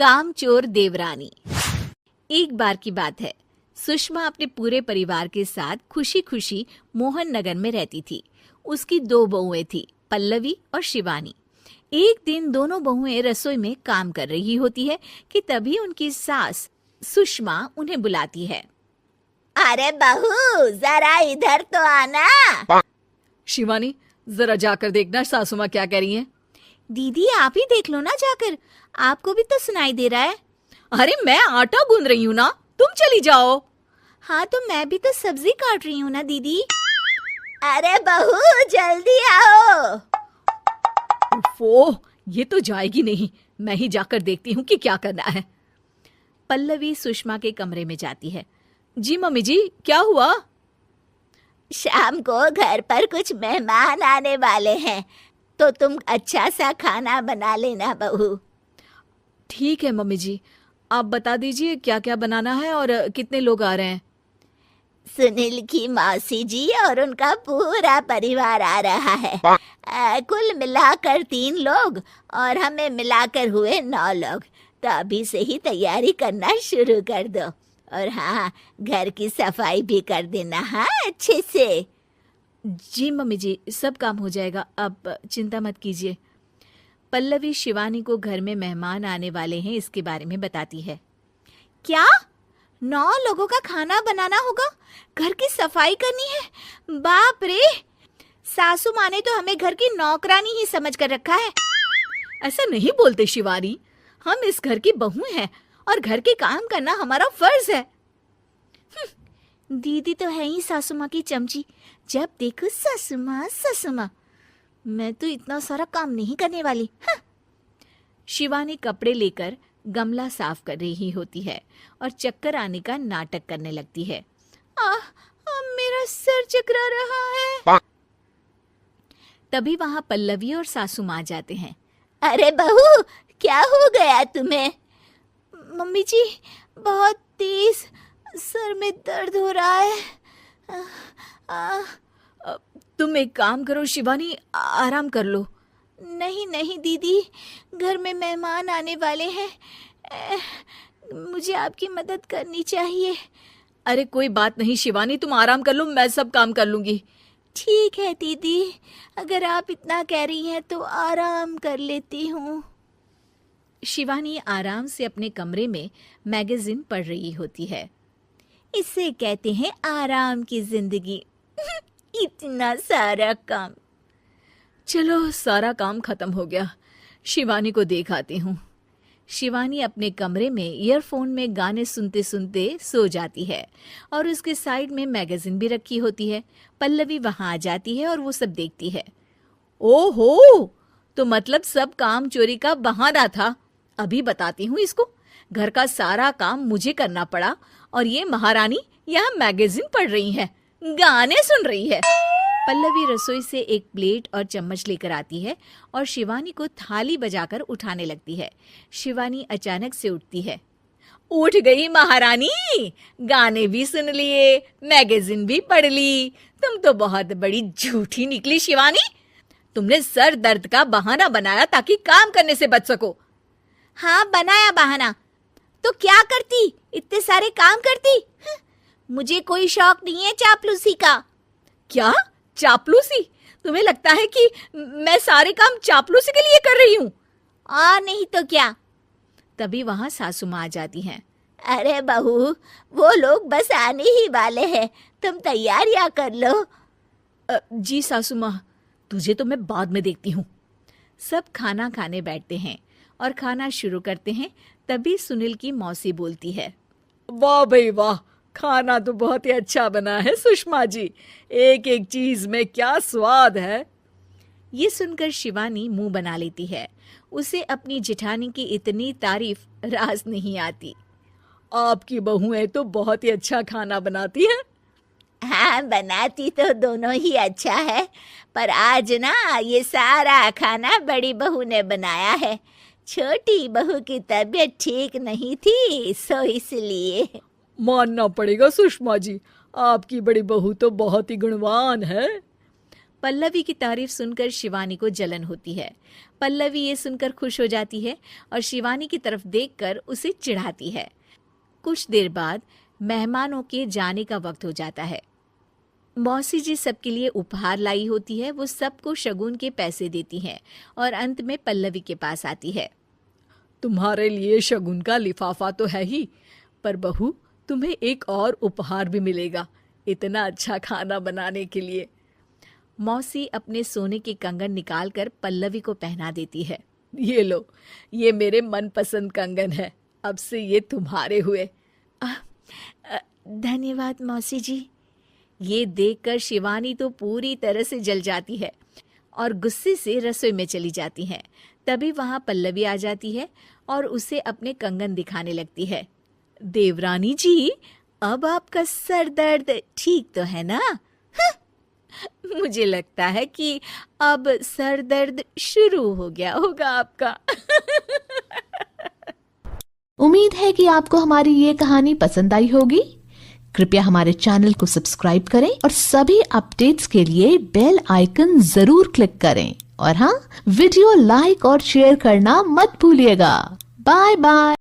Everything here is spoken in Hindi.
कामचोर देवरानी। एक बार की बात है, सुषमा अपने पूरे परिवार के साथ खुशी खुशी मोहन नगर में रहती थी। उसकी 2 बहुएं थी, पल्लवी और शिवानी। एक दिन दोनों बहुएं रसोई में काम कर रही होती है कि तभी उनकी सास सुषमा उन्हें बुलाती है। अरे बहू, जरा इधर तो आना। शिवानी, जरा जाकर देखना सासू माँ क्या कह रही हैं। दीदी आप ही देख लो ना जाकर, आपको भी तो सुनाई दे रहा है। अरे मैं आटा गूंद रही हूँ ना, तुम चली जाओ। हाँ तो मैं भी तो सब्जी काट रही हूँ ना दीदी। अरे बहू जल्दी आओ। ओह, ये तो जाएगी नहीं, मैं ही जाकर देखती हूँ कि क्या करना है। पल्लवी सुषमा के कमरे में जाती है। जी मम्मी जी, क्या हुआ? शाम को घर पर कुछ मेहमान आने वाले हैं, तो तुम अच्छा सा खाना बना लेना बहू। ठीक है मम्मी जी, आप बता दीजिए क्या क्या बनाना है और कितने लोग आ रहे हैं। सुनील की मौसी जी और उनका पूरा परिवार आ रहा है। कुल मिलाकर 3 लोग और हमें मिलाकर हुए 9 लोग। तो अभी से ही तैयारी करना शुरू कर दो। और हाँ, घर की सफाई भी कर देना, हाँ अच्छे से। जी मम्मी जी, सब काम हो जाएगा, आप चिंता मत कीजिए। पल्लवी शिवानी को घर में मेहमान आने वाले हैं इसके बारे में बताती है। क्या 9 लोगों का खाना बनाना होगा, घर की सफाई करनी है? बाप रे, सासू माँ ने तो हमें घर की नौकरानी ही समझ कर रखा है। ऐसा नहीं बोलते शिवानी, हम इस घर की बहू हैं और घर के काम करना हमारा फर्ज है। दीदी तो है ही सासू माँ की चमची, जब देखो सासू माँ सासू माँ। मैं तो इतना सारा काम नहीं करने वाली। शिवानी कपड़े लेकर गमला साफ कर रही होती है और चक्कर आने का नाटक करने लगती है। मेरा सर चकरा रहा है। तभी वहां पल्लवी और सासू माँ जाते हैं। अरे बहू, क्या हो गया तुम्हें? मम्मी जी, बहुत तेज सर में दर्द हो रहा है। तुम एक काम करो शिवानी, आराम कर लो। नहीं नहीं दीदी, घर में मेहमान आने वाले हैं, मुझे आपकी मदद करनी चाहिए। अरे कोई बात नहीं शिवानी, तुम आराम कर लो, मैं सब काम कर लूंगी। ठीक है दीदी, अगर आप इतना कह रही हैं तो आराम कर लेती हूँ। शिवानी आराम से अपने कमरे में मैगजीन पढ़ रही होती है। इसे कहते हैं आराम की जिंदगी। इतना सारा काम। चलो सारा काम खत्म हो गया, शिवानी को देख आती हूँ। शिवानी अपने कमरे में ईयरफोन में गाने सुनते सुनते सो जाती है और उसके साइड में मैगजीन भी रखी होती है। पल्लवी वहां आ जाती है और वो सब देखती है। ओहो, तो मतलब सब काम चोरी का बहाना था। अभी बताती हूँ इसको। घर का सारा काम मुझे करना पड़ा और ये महारानी यहाँ मैगजीन पढ़ रही है, गाने सुन रही है। पल्लवी रसोई से एक प्लेट और चम्मच लेकर आती है और शिवानी को थाली बजाकर उठाने लगती है। शिवानी अचानक से उठती है। उठ गई महारानी, गाने भी सुन लिए, मैगजीन भी पढ़ ली। तुम तो बहुत बड़ी झूठी निकली शिवानी। तुमने सर दर्द का बहाना बनाया ताकि काम करने से बच सको। हाँ बनाया बहाना, तो क्या करती, इतने सारे काम करती। मुझे कोई शौक नहीं है चापलूसी का। क्या चापलूसी? तुम्हें लगता है कि मैं सारे काम चापलूसी के लिए कर रही हूँ? और नहीं तो क्या। तभी वहां सासू माँ आ जाती हैं। अरे बहू, वो लोग बस आने ही वाले हैं, तुम तैयारियां कर लो। जी सासू माँ, तुझे तो मैं बाद में देखती हूँ। सब खाना खाने बैठते हैं और खाना शुरू करते हैं। तभी सुनील की मौसी बोलती है। वाह भाई वाह, खाना तो बहुत ही अच्छा बना है सुषमा जी, एक एक चीज में क्या स्वाद है। ये सुनकर शिवानी मुंह बना लेती है। उसे अपनी जेठानी की इतनी तारीफ रास नहीं आती। आपकी बहुएं तो बहुत ही अच्छा खाना बनाती हैं। हाँ, बनाती तो दोनों ही अच्छा है, पर आज ना ये सारा खाना बड़ी बहू ने बनाया है। छोटी बहू की तबीयत ठीक नहीं थी, सो इसलिए। मानना पड़ेगा सुषमा जी, आपकी बड़ी बहू तो बहुत ही गुणवान है। पल्लवी की तारीफ सुनकर शिवानी को जलन होती है। पल्लवी ये सुनकर खुश हो जाती है और शिवानी की तरफ देखकर उसे चिढ़ाती है। कुछ देर बाद मेहमानों के जाने का वक्त हो जाता है। मौसी जी सबके लिए उपहार लाई होती है। वो सबको शगुन के पैसे देती हैं और अंत में पल्लवी के पास आती है। तुम्हारे लिए शगुन का लिफाफा तो है ही, पर बहू तुम्हें एक और उपहार भी मिलेगा इतना अच्छा खाना बनाने के लिए। मौसी अपने सोने के कंगन निकालकर पल्लवी को पहना देती है। ये लो, ये मेरे मनपसंद कंगन है, अब से ये तुम्हारे हुए। धन्यवाद मौसी जी। ये देखकर शिवानी तो पूरी तरह से जल जाती है और गुस्से से रसोई में चली जाती है। तभी वहां पल्लवी आ जाती है और उसे अपने कंगन दिखाने लगती है। देवरानी जी, अब आपका सर दर्द ठीक तो है ना? मुझे लगता है कि अब सर दर्द शुरू हो गया होगा आपका। उम्मीद है कि आपको हमारी ये कहानी पसंद आई होगी। कृपया हमारे चैनल को सब्सक्राइब करें और सभी अपडेट्स के लिए बेल आइकन जरूर क्लिक करें। और हाँ, वीडियो लाइक और शेयर करना मत भूलिएगा। Bye bye.